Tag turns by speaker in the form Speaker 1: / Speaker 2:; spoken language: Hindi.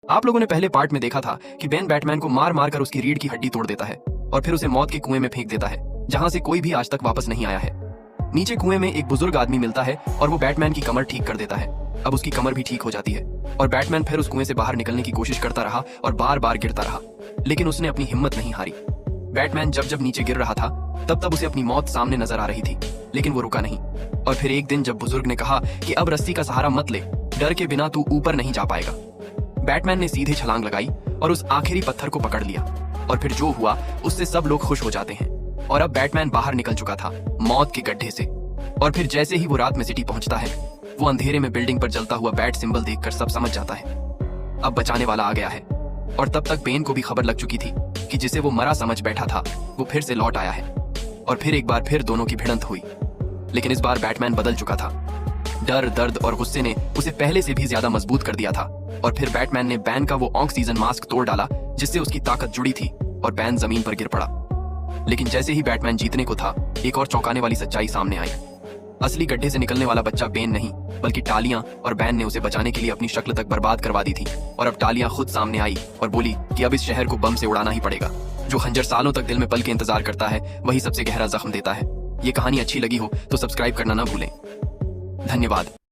Speaker 1: आप लोगों ने पहले पार्ट में देखा था कि बेन बैटमैन को मार मार कर उसकी रीढ़ की हड्डी तोड़ देता है और फिर उसे मौत के कुएं में फेंक देता है, जहां से कोई भी आज तक वापस नहीं आया है। नीचे कुएं में एक बुजुर्ग आदमी मिलता है और वो बैटमैन की कमर ठीक कर देता है। अब उसकी कमर भी ठीक हो जाती है और बैटमैन फिर उस कुएं से बाहर निकलने की कोशिश करता रहा और बार बार गिरता रहा, लेकिन उसने अपनी हिम्मत नहीं हारी। बैटमैन जब जब नीचे गिर रहा था तब तब उसे अपनी मौत सामने नजर आ रही थी, लेकिन वो रुका नहीं। और फिर एक दिन जब बुजुर्ग ने कहा कि अब रस्सी का सहारा मत ले, डर के बिना तू ऊपर नहीं जा पाएगा, बैटमैन ने सीधे छलांग लगाई और उस आखिरी पत्थर को पकड़ लिया। और फिर जो हुआ उससे सब लोग खुश हो जाते हैं और अब बैटमैन बाहर निकल चुका था मौत के गड्ढे से। और फिर जैसे ही वो रात में सिटी पहुंचता है, वो अंधेरे में बिल्डिंग पर जलता हुआ बैट सिंबल देखकर सब समझ जाता है अब बचाने वाला आ गया है। और तब तक बेन को भी खबर लग चुकी थी कि जिसे वो मरा समझ बैठा था वो फिर से लौट आया है। और फिर एक बार फिर दोनों की भिड़ंत हुई, लेकिन इस बार बैटमैन बदल चुका था। डर, दर्द और गुस्से ने उसे पहले से भी ज्यादा मजबूत कर दिया था। और फिर बैटमैन ने बैन का वो ऑक्सीजन मास्क तोड़ डाला जिससे उसकी ताकत जुड़ी थी और बैन जमीन पर गिर पड़ा। लेकिन जैसे ही बैटमैन जीतने को था, एक और चौंकाने वाली सच्चाई सामने आई। असली गड्ढे से निकलने वाला बच्चा बेन नहीं बल्कि टालियां, और बैन ने उसे बचाने के लिए अपनी शक्ल तक बर्बाद करवा दी थी। और अब टालियां खुद सामने आई और बोली कि अब इस शहर को बम से उड़ाना ही पड़ेगा। जो खंजर सालों तक दिल में पल के इंतजार करता है वही सबसे गहरा जख्म देता है। ये कहानी अच्छी लगी हो तो सब्सक्राइब करना ना भूलें। धन्यवाद।